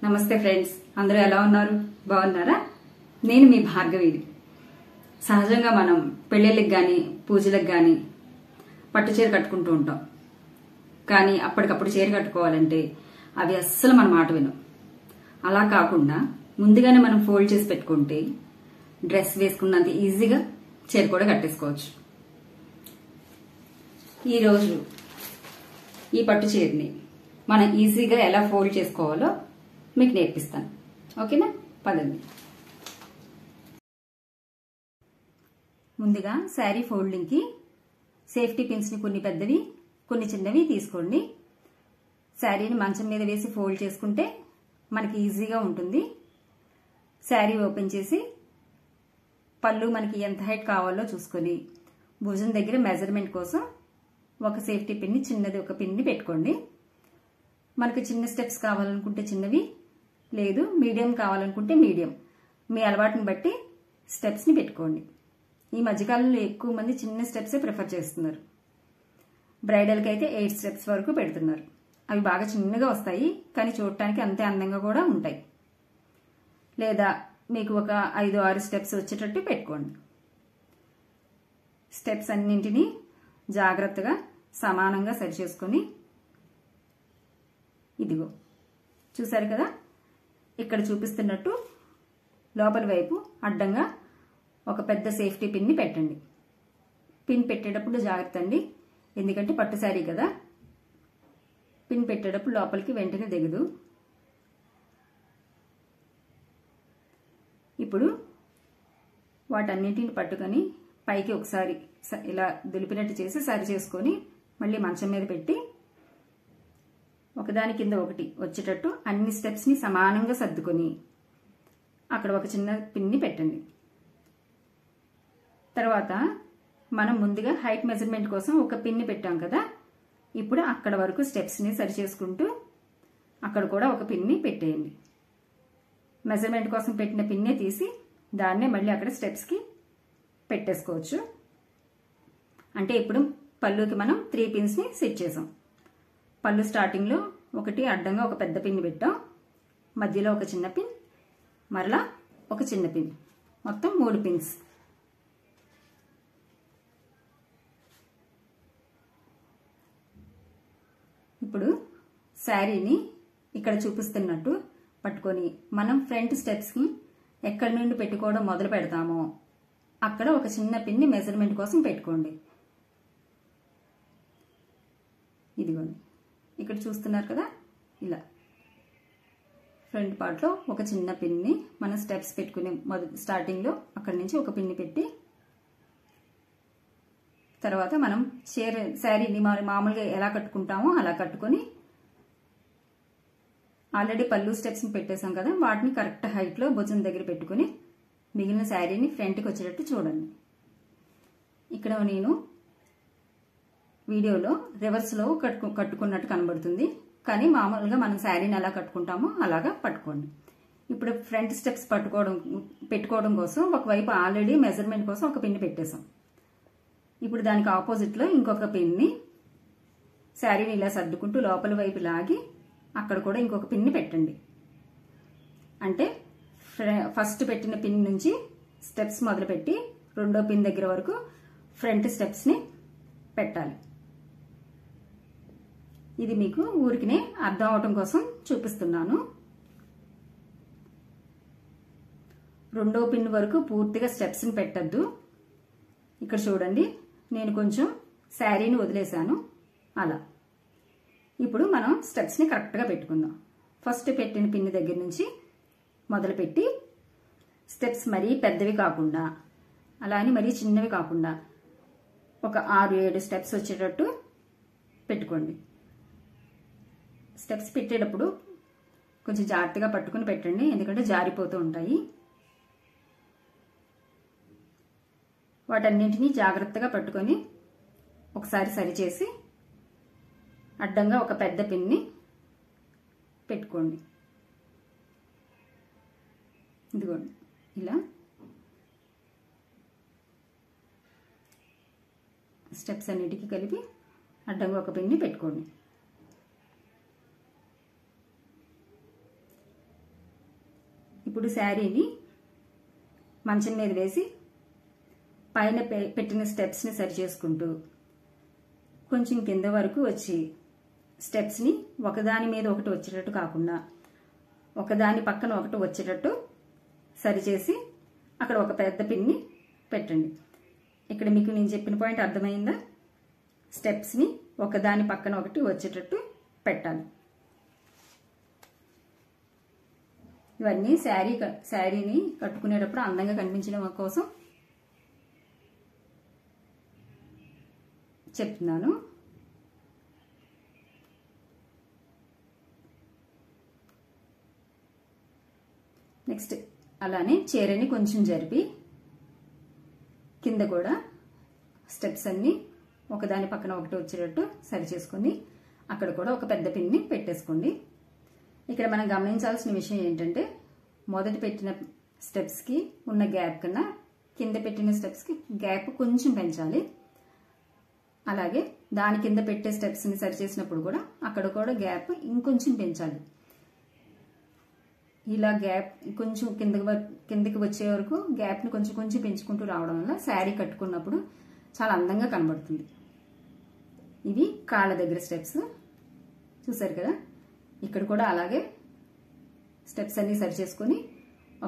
నమస్తే ఫ్రెండ్స్, అందరూ ఎలా ఉన్నారు? బాగున్నారా? నేను మీ భార్గవిని. సహజంగా మనం పెళ్ళిళ్ళకి కానీ పూజలకు కానీ పట్టు చీర కట్టుకుంటూ ఉంటాం. కానీ అప్పటికప్పుడు చీర కట్టుకోవాలంటే అవి అస్సలు మన మాట వినం. అలా కాకుండా ముందుగానే మనం ఫోల్డ్ చేసి పెట్టుకుంటే డ్రెస్ వేసుకున్నంత ఈజీగా చీర కూడా కట్టేసుకోవచ్చు. ఈరోజు ఈ పట్టు చీరని మనం ఈజీగా ఎలా ఫోల్డ్ చేసుకోవాలో మీకు నేర్పిస్తాను. ఓకేనా? పదండి. ముందుగా శారీ ఫోల్డింగ్కి సేఫ్టీ పిన్స్ని కొన్ని పెద్దవి కొన్ని చిన్నవి తీసుకోండి. శారీని మంచం మీద వేసి ఫోల్డ్ చేసుకుంటే మనకి ఈజీగా ఉంటుంది. శారీ ఓపెన్ చేసి పళ్ళు మనకి ఎంత హైట్ కావాలో చూసుకొని భుజం దగ్గర మెజర్మెంట్ కోసం ఒక సేఫ్టీ పిన్ని, చిన్నది ఒక పిన్ని పెట్టుకోండి. మనకి చిన్న స్టెప్స్ కావాలనుకుంటే చిన్నవి, లేదు మీడియం కావాలనుకుంటే మీడియం, మీ అలవాటుని బట్టి స్టెప్స్ని పెట్టుకోండి. ఈ మధ్యకాలంలో ఎక్కువ మంది చిన్న స్టెప్సే ప్రిఫర్ చేస్తున్నారు. బ్రైడల్కి అయితే 8 స్టెప్స్ వరకు పెడుతున్నారు. అవి బాగా చిన్నగా వస్తాయి, కానీ చూడటానికి అంతే అందంగా కూడా ఉంటాయి. లేదా మీకు ఒక 5-6 స్టెప్స్ వచ్చేటట్టు పెట్టుకోండి. స్టెప్స్ అన్నింటినీ జాగ్రత్తగా సమానంగా సరి చేసుకొని, ఇదిగో చూసారు కదా, ఇక్కడ చూపిస్తున్నట్టు లోపలి వైపు అడ్డంగా ఒక పెద్ద సేఫ్టీ పిన్ని పెట్టండి. పిన్ పెట్టేటప్పుడు జాగ్రత్త అండి, ఎందుకంటే పట్టు శారీ కదా, పిన్ పెట్టేటప్పుడు లోపలికి వెంటనే దిగదు. ఇప్పుడు వాటన్నిటిని పట్టుకొని పైకి ఒకసారి ఇలా దులిపినట్టు చేసి సరి చేసుకొని మళ్ళీ మంచం మీద పెట్టి ఒకదాని కింద ఒకటి వచ్చేటట్టు అన్ని స్టెప్స్ని సమానంగా సర్దుకొని అక్కడ ఒక చిన్న పిన్ని పెట్టండి. తర్వాత మనం ముందుగా హైట్ మెజర్మెంట్ కోసం ఒక పిన్ని పెట్టాం కదా, ఇప్పుడు అక్కడ వరకు స్టెప్స్ని సరి చేసుకుంటూ అక్కడ కూడా ఒక పిన్ని పెట్టేయండి. మెజర్మెంట్ కోసం పెట్టిన పిన్నే తీసి దాన్నే మళ్ళీ అక్కడ స్టెప్స్కి పెట్టేసుకోవచ్చు. అంటే ఇప్పుడు పళ్ళుకి మనం 3 పిన్స్ని సెట్ చేసాం. పళ్ళు స్టార్టింగ్లో ఒకటి అడ్డంగా ఒక పెద్ద పిన్ పెట్టాం, మధ్యలో ఒక చిన్న పిన్, మరలా ఒక చిన్న పిన్, మొత్తం 3 పిన్స్. ఇప్పుడు శారీని ఇక్కడ చూపిస్తున్నట్టు పట్టుకొని మనం ఫ్రంట్ స్టెప్స్కి ఎక్కడి నుండి పెట్టుకోవడం మొదలు పెడతామో అక్కడ ఒక చిన్న పిన్ని మెజర్మెంట్ కోసం పెట్టుకోండి. ఇదిగోండి, ఇక్కడ చూస్తున్నారు కదా, ఇలా ఫ్రంట్ పార్ట్లో ఒక చిన్న పిన్ని మనం స్టెప్స్ పెట్టుకునే స్టార్టింగ్లో అక్కడి నుంచి ఒక పిన్ని పెట్టి, తర్వాత మనం శారీని మామూలుగా ఎలా కట్టుకుంటామో అలా కట్టుకొని ఆల్రెడీ పళ్ళు స్టెప్స్ని పెట్టేసాం కదా, వాటిని కరెక్ట్ హైట్లో భుజం దగ్గర పెట్టుకుని మిగిలిన శారీని ఫ్రంట్కి వచ్చేటట్టు చూడండి. ఇక్కడ నేను వీడియోలో రివర్స్లో కట్టుకున్నట్టు కనబడుతుంది, కానీ మామూలుగా మనం శారీని ఎలా కట్టుకుంటామో అలాగా పట్టుకోండి. ఇప్పుడు ఫ్రంట్ స్టెప్స్ పెట్టుకోవడం కోసం ఒకవైపు ఆల్రెడీ మెజర్మెంట్ కోసం ఒక పిన్ని పెట్టేసాం. ఇప్పుడు దానికి ఆపోజిట్లో ఇంకొక పిన్ని శారీని ఇలా సర్దుకుంటూ లోపల వైపు లాగి అక్కడ కూడా ఇంకొక పిన్ని పెట్టండి. అంటే ఫస్ట్ పెట్టిన పిన్ నుంచి స్టెప్స్ మొదలుపెట్టి రెండో పిన్ దగ్గర వరకు ఫ్రంట్ స్టెప్స్ని పెట్టాలి. ఇది మీకు ఊరికినే అర్థం అవటం కోసం చూపిస్తున్నాను. రెండో పిన్ వరకు పూర్తిగా స్టెప్స్ని పెట్టద్దు. ఇక్కడ చూడండి, నేను కొంచెం శారీని వదిలేశాను అలా. ఇప్పుడు మనం స్టెప్స్ని కరెక్ట్గా పెట్టుకుందాం. ఫస్ట్ పెట్టిన పిన్ దగ్గర నుంచి మొదలుపెట్టి స్టెప్స్ మరీ పెద్దవి కాకుండా అలా అని మరీ చిన్నవి కాకుండా ఒక 6-7 స్టెప్స్ వచ్చేటట్టు పెట్టుకోండి. స్టెప్స్ పెట్టేటప్పుడు కొంచెం జాగ్రత్తగా పట్టుకుని పెట్టండి, ఎందుకంటే జారిపోతూ ఉంటాయి. వాటన్నింటినీ జాగ్రత్తగా పట్టుకొని ఒకసారి సరిచేసి అడ్డంగా ఒక పెద్ద పిన్ని పెట్టుకోండి. ఇదిగోండి, ఇలా స్టెప్స్ అన్నిటికీ కలిపి అడ్డంగా ఒక పిన్ని పెట్టుకోండి. ఇప్పుడు శారీని మంచం మీద వేసి పైన పెట్టిన స్టెప్స్ని సరి చేసుకుంటూ కొంచెం కింద వరకు వచ్చి స్టెప్స్ని ఒకదాని మీద ఒకటి వచ్చేటట్టు కాకుండా ఒకదాని పక్కన ఒకటి వచ్చేటట్టు సరిచేసి అక్కడ ఒక పెద్ద పిన్ని పెట్టండి. ఇక్కడ మీకు నేను చెప్పిన పాయింట్ అర్థమైందా? స్టెప్స్ని ఒకదాని పక్కన ఒకటి వచ్చేటట్టు పెట్టాలి. ఇవన్నీ శారీని కట్టుకునేటప్పుడు అందంగా కనిపించడం కోసం చెప్తున్నాను. నెక్స్ట్ అలానే చీరని కొంచెం జరిపి కింద కూడా స్టెప్స్ అన్ని ఒకదాని పక్కన ఒకటి వచ్చేటట్టు సరి చేసుకుని అక్కడ కూడా ఒక పెద్ద పిన్ని పెట్టేసుకోండి. ఇక్కడ మనం గమనించాల్సిన విషయం ఏంటంటే మొదటి పెట్టిన స్టెప్స్కి ఉన్న గ్యాప్ కన్నా కింద పెట్టిన స్టెప్స్కి గ్యాప్ కొంచెం పెంచాలి. అలాగే దాని కింద పెట్టే స్టెప్స్ని సరి చేసినప్పుడు కూడా అక్కడ కూడా గ్యాప్ ఇంకొంచెం పెంచాలి. ఇలా గ్యాప్ కొంచెం కిందకి వచ్చే వరకు గ్యాప్ని కొంచెం కొంచెం పెంచుకుంటూ రావడం వల్ల శారీ కట్టుకున్నప్పుడు చాలా అందంగా కనబడుతుంది. ఇవి కాళ్ళ దగ్గర స్టెప్స్ చూసారు కదా. ఇక్కడ కూడా అలాగే స్టెప్స్ అన్ని సరి చేసుకొని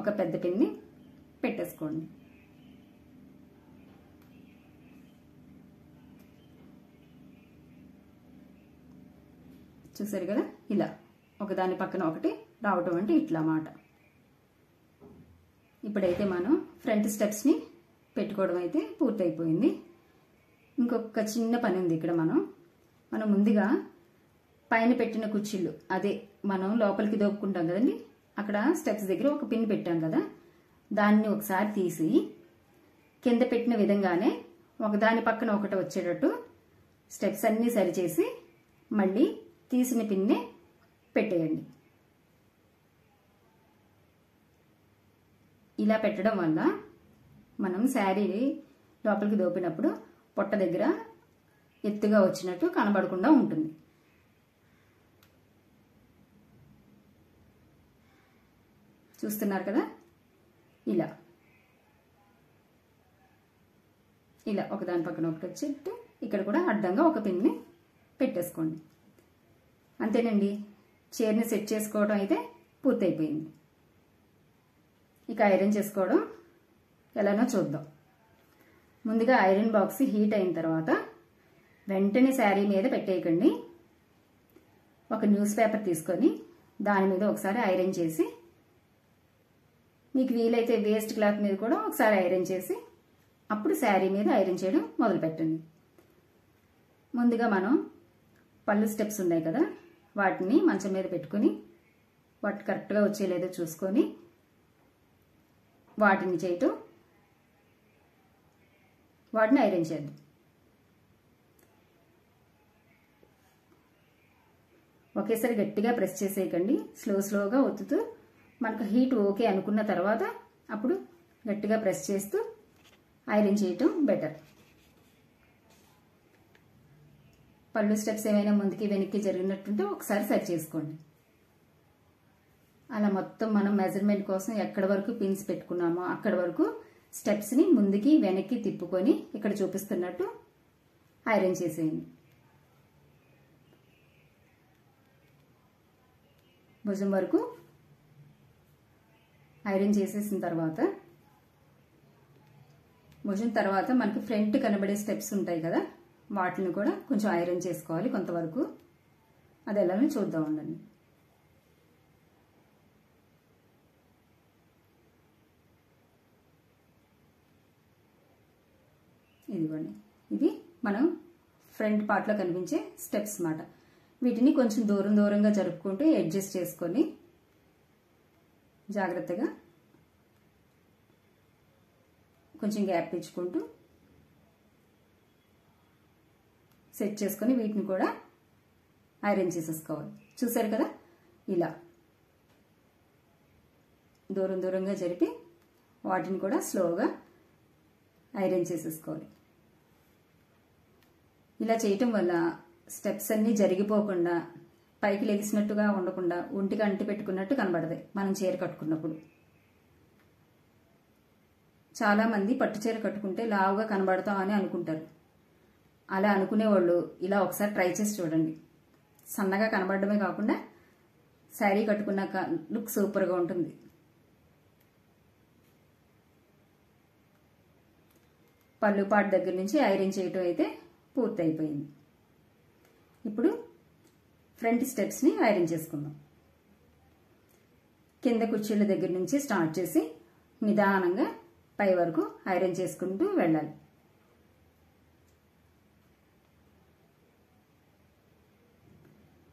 ఒక పెద్ద పిన్ని పెట్టేసుకోండి. చూసారు కదా, ఇలా ఒకదాని పక్కన ఒకటి రావటం అంటే ఇట్లా మాట. ఇప్పుడైతే మనం ఫ్రంట్ స్టెప్స్ని పెట్టుకోవడం అయితే పూర్తయిపోయింది. ఇంకొక చిన్న పని ఉంది ఇక్కడ. మనం ముందుగా పైన పెట్టిన కుర్చీలు అదే మనం లోపలికి దోపుకుంటాం కదండి, అక్కడ స్టెప్స్ దగ్గర ఒక పిన్ పెట్టాం కదా, దాన్ని ఒకసారి తీసి కింద పెట్టిన విధంగానే ఒకదాని పక్కన ఒకటి వచ్చేటట్టు స్టెప్స్ అన్నీ సరిచేసి మళ్ళీ తీసిన పిన్నే పెట్టేయండి. ఇలా పెట్టడం వల్ల మనం శారీ లోపలికి దోపినప్పుడు పొట్ట దగ్గర ఎత్తుగా వచ్చినట్టు కనబడకుండా ఉంటుంది. చూస్తున్నారు కదా, ఇలా ఇలా ఒకదాని పక్కన ఒకటి వచ్చేట్టు ఇక్కడ కూడా అడ్డంగా ఒక పిన్ని పెట్టేసుకోండి. అంతేనండి, చీరని సెట్ చేసుకోవడం అయితే పూర్తయిపోయింది. ఇక ఐరన్ చేసుకోవడం ఎలానో చూద్దాం. ముందుగా ఐరన్ బాక్స్ హీట్ అయిన తర్వాత వెంటనే శారీ మీద పెట్టేయకండి. ఒక న్యూస్ పేపర్ తీసుకొని దాని మీద ఒకసారి ఐరన్ చేసి, మీకు వీలైతే వేస్ట్ క్లాత్ మీద కూడా ఒకసారి ఐరన్ చేసి అప్పుడు శారీ మీద ఐరన్ చేయడం మొదలు పెట్టండి. ముందుగా మనం పళ్ళు స్టెప్స్ ఉన్నాయి కదా, వాటిని మంచం మీద పెట్టుకుని వాటి కరెక్ట్గా వచ్చేలేదో చూసుకొని వాటిని చేయటం, వాటిని ఐరన్ చేద్దాం. ఒకేసారి గట్టిగా ప్రెస్ చేసేయకండి, స్లోగా ఒత్తుతూ మనకు హీట్ ఓకే అనుకున్న తర్వాత అప్పుడు గట్టిగా ప్రెస్ చేస్తూ ఐరన్ చేయటం బెటర్. పళ్ళు స్టెప్స్ ఏమైనా ముందుకి వెనక్కి జరిగినట్టుంటే ఒకసారి సరి చేసుకోండి. అలా మొత్తం మనం మెజర్మెంట్ కోసం ఎక్కడి వరకు పిన్స్ పెట్టుకున్నామో అక్కడి వరకు స్టెప్స్ని ముందుకి వెనక్కి తిప్పుకొని ఇక్కడ చూపిస్తున్నట్టు ఐరన్ చేసేయండి. భుజం వరకు ఐరన్ చేసేసిన తర్వాత భుజం తర్వాత మనకి ఫ్రంట్ కనబడే స్టెప్స్ ఉంటాయి కదా, వాటిని కూడా కొంచెం ఐరన్ చేసుకోవాలి కొంతవరకు. అది ఎలానో చూద్దాం ఉండండి. ఇదిగోండి, ఇది మనం ఫ్రంట్ పార్ట్లో కనిపించే స్టెప్స్ అన్నమాట. వీటిని కొంచెం దూరంగా జరుపుకుంటూ అడ్జస్ట్ చేసుకొని జాగ్రత్తగా కొంచెం గ్యాప్ ఇచ్చుకుంటూ సెట్ చేసుకొని వీటిని కూడా ఐరన్ చేసేసుకోవాలి. చూసారు కదా, ఇలా దూరంగా జరిపి వాటిని కూడా స్లోగా ఐరన్ చేసేసుకోవాలి. ఇలా చేయటం వల్ల స్టెప్స్ అన్నీ జరిగిపోకుండా పైకి లెగిసినట్టుగా ఉండకుండా ఒంటికి అంటి పెట్టుకున్నట్టు కనబడతాయి మనం చీర కట్టుకున్నప్పుడు. చాలా మంది పట్టు చీర కట్టుకుంటే లావుగా కనబడతాం అని అనుకుంటారు. అలా అనుకునేవాళ్ళు ఇలా ఒకసారి ట్రై చేసి చూడండి. సన్నగా కనబడడమే కాకుండా శారీ కట్టుకున్నాక లుక్ సూపర్గా ఉంటుంది. పళ్ళు పాటు దగ్గర నుంచి ఐరన్ చేయటం అయితే పూర్తి అయిపోయింది. ఇప్పుడు ఫ్రంట్ స్టెప్స్ని ఐరన్ చేసుకుందాం. కింద కుర్చీల దగ్గర నుంచి స్టార్ట్ చేసి నిదానంగా పై వరకు ఐరన్ చేసుకుంటూ వెళ్ళాలి.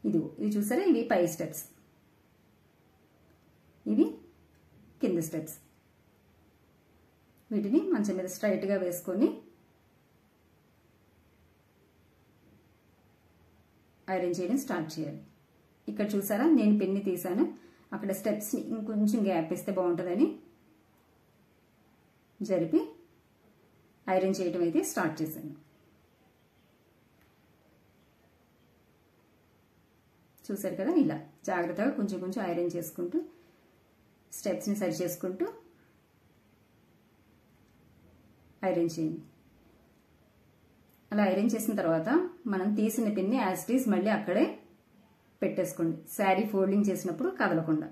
ఇది చూసారా, ఇవి పై స్టెప్స్, ఇవి కింద స్టెప్స్. వీటిని మంచం మీద స్ట్రైట్గా వేసుకొని ఐరన్ చేయడం స్టార్ట్ చేయాలి. ఇక్కడ చూసారా, నేను పిన్ని తీసాను. అక్కడ స్టెప్స్ని ఇంకొంచెం గ్యాప్ ఇస్తే బాగుంటుందని జరిపి ఐరన్ చేయడం అయితే స్టార్ట్ చేశాను. చూసారు కదా, ఇలా జాగ్రత్తగా కొంచెం కొంచెం ఐరన్ చేసుకుంటూ స్టెప్స్ని సరి చేసుకుంటూ ఐరన్ చేయండి. అలా ఐరన్ చేసిన తర్వాత మనం తీసిన పిన్ని యాజ్ ఇట్ ఈజ్ మళ్ళీ అక్కడే పెట్టేసుకోండి, శారీ ఫోల్డింగ్ చేసినప్పుడు కదలకుండా.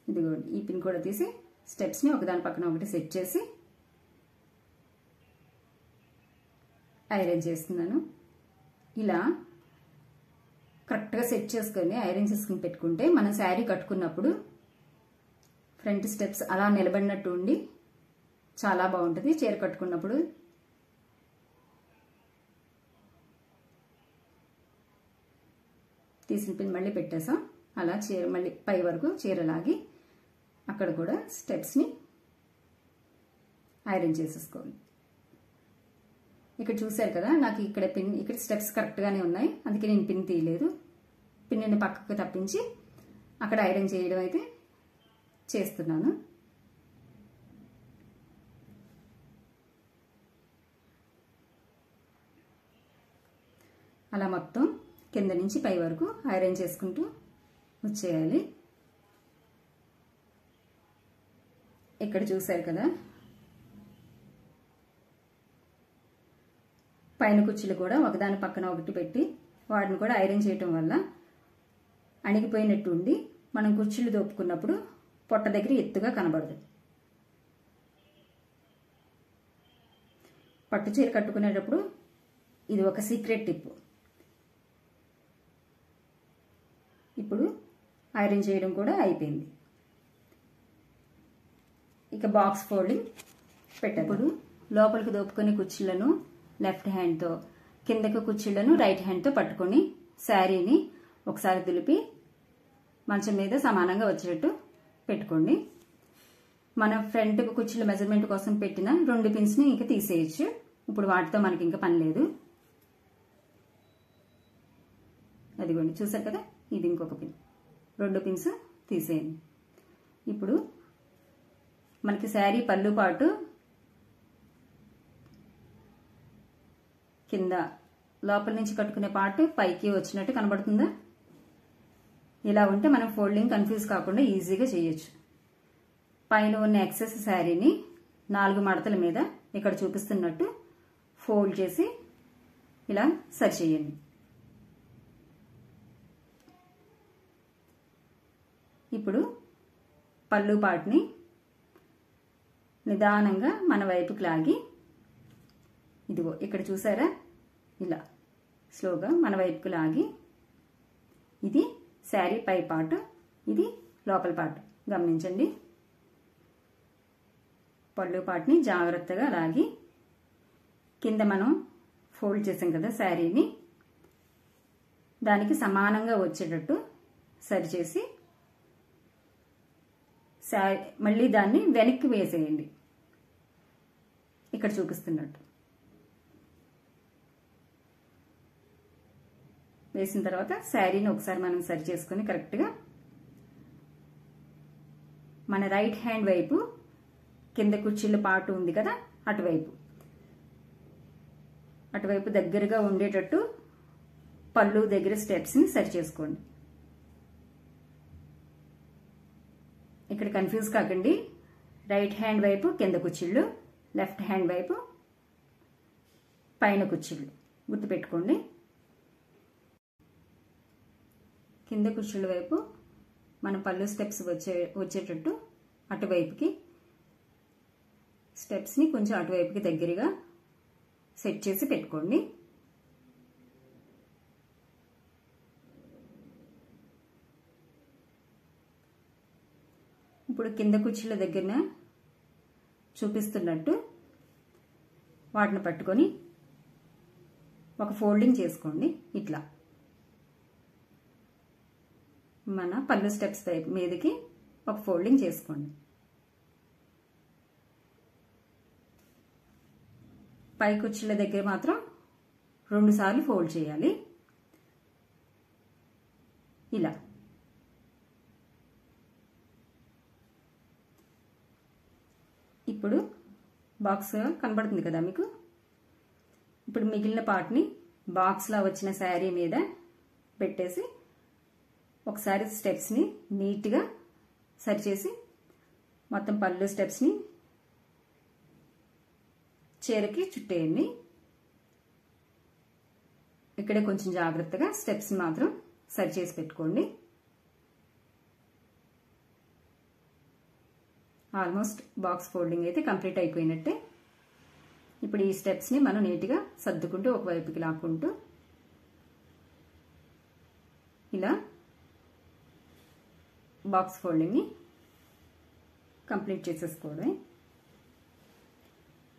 ఇదిగోండి, ఈ పిన్ కూడా తీసి స్టెప్స్ని ఒకదాని పక్కన ఒకటి సెట్ చేసి ఐరన్ చేస్తున్నాను. ఇలా కరెక్ట్గా సెట్ చేసుకొని ఐరన్ చేసుకుని పెట్టుకుంటే మనం శారీ కట్టుకున్నప్పుడు ఫ్రంట్ స్టెప్స్ అలా నిలబడినట్టు ఉండి చాలా బాగుంటుంది చీర కట్టుకున్నప్పుడు. తీసిన పిన్ మళ్ళీ పెట్టేసాం. అలా చీర మళ్ళీ పై వరకు చీర లాగి అక్కడ కూడా స్టెప్స్ని ఐరన్ చేసేసుకోవాలి. ఇక్కడ చూసారు కదా, నాకు ఇక్కడ స్టెప్స్ కరెక్ట్గానే ఉన్నాయి, అందుకే నేను పిన్ తీయలేదు. పిన్ని పక్కకు తప్పించి అక్కడ ఐరన్ చేయడం అయితే చేస్తున్నాను. అలా మొత్తం కింద నుంచి పై వరకు ఐరన్ చేసుకుంటూ వచ్చేయాలి. ఇక్కడ చూసారు కదా, పైన కుర్చీలు కూడా ఒకదాని పక్కన ఒకటి పెట్టి వాటిని కూడా ఐరన్ చేయటం వల్ల అణిగిపోయినట్టు ఉండి మనం కుర్చీలు దోపుకున్నప్పుడు పొట్ట దగ్గర ఎత్తుగా కనబడదు. పట్టు చీర కట్టుకునేటప్పుడు ఇది ఒక సీక్రెట్ టిప్. ఇప్పుడు ఐరన్ చేయడం కూడా అయిపోయింది. ఇక బాక్స్ ఫోల్డింగ్ పెట్టప్పుడు లోపలికి దోపుకొని కుర్చీలను లెఫ్ట్ హ్యాండ్తో, కిందకు కుర్చీలను రైట్ హ్యాండ్తో పట్టుకొని శారీని ఒకసారి దులిపి మంచం మీద సమానంగా వచ్చేటట్టు పెట్టుకోండి. మన ఫ్రంట్ కుర్చీల మెజర్మెంట్ కోసం పెట్టిన 2 పిన్స్ని ఇంకా తీసేయచ్చు. ఇప్పుడు వాటితో మనకి ఇంకా పని లేదు. అదిగోండి, చూసారు కదా, ఇది ఇంకొక పిన్. 2 పిన్స్ తీసేయండి. ఇప్పుడు మనకి శారీ పళ్ళు పాటు కింద లోపల నుంచి కట్టుకునే పార్ట్ పైకి వచ్చినట్టు కనబడుతుందా? ఇలా ఉంటే మనం ఫోల్డింగ్ కన్ఫ్యూజ్ కాకుండా ఈజీగా చేయొచ్చు. పైన ఉన్న ఎక్సెస్ శారీని 4 మడతల మీద ఇక్కడ చూపిస్తున్నట్టు ఫోల్డ్ చేసి ఇలా సరి చేయండి. ఇప్పుడు పళ్ళు పార్ట్ని నిదానంగా మన వైపుకి లాగి, ఇదిగో ఇక్కడ చూసారా, ఇలా స్లోగా మన వైపుకు లాగి, ఇది శారీ పై పార్ట్, ఇది లోపల పార్ట్. గమనించండి, పళ్ళు పార్ట్ని జాగ్రత్తగా లాగి కింద మనం ఫోల్డ్ చేసాం కదా శారీని, దానికి సమానంగా వచ్చేటట్టు సరిచేసి మళ్ళీ దాన్ని వెనక్కి వేసేయండి ఇక్కడ చూపిస్తున్నట్టు. వేసిన తర్వాత శారీని ఒకసారి మనం సరి చేసుకుని కరెక్ట్గా మన రైట్ హ్యాండ్ వైపు కింద కుర్చీల పార్ట్ ఉంది కదా, అటువైపు దగ్గరగా ఉండేటట్టు పళ్ళు దగ్గర స్టెప్స్ని సరి చేసుకోండి. ఇక్కడ కన్ఫ్యూజ్ కాకండి. రైట్ హ్యాండ్ వైపు కింద కుచ్చిళ్ళు, లెఫ్ట్ హ్యాండ్ వైపు పైన కుచ్చిళ్ళు గుర్తుపెట్టుకోండి. కింద కుచ్చిళ్ళ వైపు మన పళ్ళు స్టెప్స్ వచ్చేటట్టు అటువైపుకి స్టెప్స్ని కొంచెం అటువైపుకి దగ్గరగా సెట్ చేసి పెట్టుకోండి. ఇప్పుడు కింద కుర్చీల దగ్గర చూపిస్తున్నట్టు వాటిని పట్టుకొని ఒక ఫోల్డింగ్ చేసుకోండి. ఇట్లా మన పళ్ళు స్టెప్స్ మీదకి ఒక ఫోల్డింగ్ చేసుకోండి. పై కుర్చీల దగ్గర మాత్రం 2 సార్లు ఫోల్డ్ చేయాలి. ఇలా ఇప్పుడు బాక్స్ కనబడుతుంది కదా మీకు. ఇప్పుడు మిగిలిన పార్ట్ని బాక్స్లా వచ్చిన శారీ మీద పెట్టేసి ఒకసారి స్టెప్స్ని నీట్గా సరిచేసి మొత్తం పళ్ళు స్టెప్స్ని చీరకి చుట్టేయండి. ఇక్కడే కొంచెం జాగ్రత్తగా స్టెప్స్ని మాత్రం సరిచేసి పెట్టుకోండి. ఆల్మోస్ట్ బాక్స్ ఫోల్డింగ్ అయితే కంప్లీట్ అయిపోయినట్టే. ఇప్పుడు ఈ స్టెప్స్ని మనం నీట్గా సర్దుకుంటూ ఒకవైపుకి లాక్కుంటూ ఇలా బాక్స్ ఫోల్డింగ్ని కంప్లీట్ చేసేసుకోవడమే.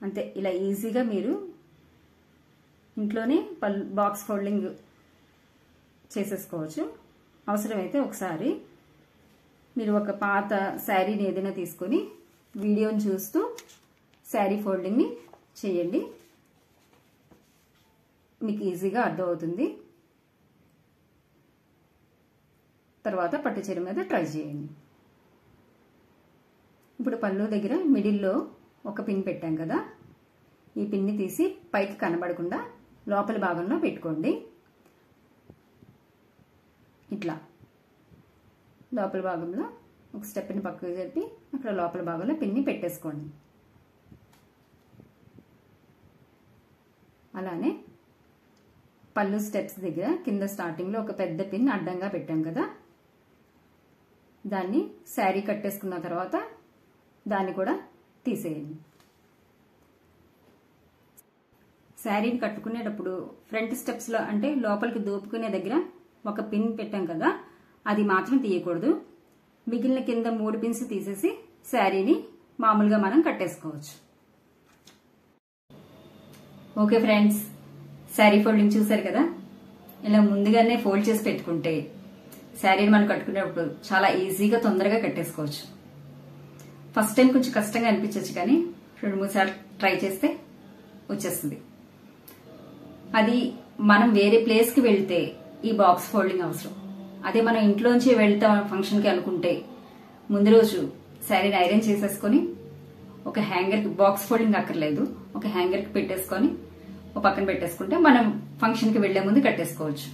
అంతే, ఇలా ఈజీగా మీరు ఇంట్లోనే బాక్స్ ఫోల్డింగ్ చేసేసుకోవచ్చు. అవసరమైతే ఒకసారి మీరు ఒక పాత శారీని ఏదైనా తీసుకొని వీడియోని చూస్తూ శారీ ఫోల్డింగ్ని చేయండి, మీకు ఈజీగా అర్థమవుతుంది. తర్వాత పట్టు చీర మీద ట్రై చేయండి. ఇప్పుడు పళ్ళు దగ్గర మిడిల్లో ఒక పిన్ పెట్టాం కదా, ఈ పిన్ని తీసి పైకి కనబడకుండా లోపల భాగంలో పెట్టుకోండి. ఇట్లా లోపల భాగంలో ఒక స్టెప్ని పక్కకు జరిపి అక్కడ లోపల భాగంలో పిన్ని పెట్టేసుకోండి. అలానే పళ్ళు స్టెప్స్ దగ్గర కింద స్టార్టింగ్లో ఒక పెద్ద పిన్ అడ్డంగా పెట్టాం కదా, దాన్ని శారీ కట్టేసుకున్న తర్వాత దాన్ని కూడా తీసేయండి. శారీని కట్టుకునేటప్పుడు ఫ్రంట్ స్టెప్స్లో అంటే లోపలికి దూపుకునే దగ్గర ఒక పిన్ పెట్టాం కదా, అది మాత్రం తీయకూడదు. మిగిలిన కింద 3 పిన్స్ తీసేసి శారీని మామూలుగా మనం కట్టేసుకోవచ్చు. ఓకే ఫ్రెండ్స్, శారీ ఫోల్డింగ్ చూసారు కదా. ఇలా ముందుగానే ఫోల్డ్ చేసి పెట్టుకుంటే శారీని మనం కట్టుకునేటప్పుడు చాలా ఈజీగా తొందరగా కట్టేసుకోవచ్చు. ఫస్ట్ టైం కొంచెం కష్టంగా అనిపించవచ్చు, కానీ 2-3 సార్లు ట్రై చేస్తే వచ్చేస్తుంది. అది మనం వేరే ప్లేస్కి వెళ్తే ఈ బాక్స్ ఫోల్డింగ్ అవసరం. అదే మనం ఇంట్లోంచి వెళ్తాం ఫంక్షన్కి అనుకుంటే ముందు రోజు శారీని ఐరన్ చేసేసుకొని ఒక హ్యాంగర్కి, బాక్స్ ఫోల్డింగ్ అక్కర్లేదు, ఒక హ్యాంగర్కి పెట్టేసుకొని ఒక పక్కన పెట్టేసుకుంటే మనం ఫంక్షన్కి వెళ్లే ముందు కట్టేసుకోవచ్చు.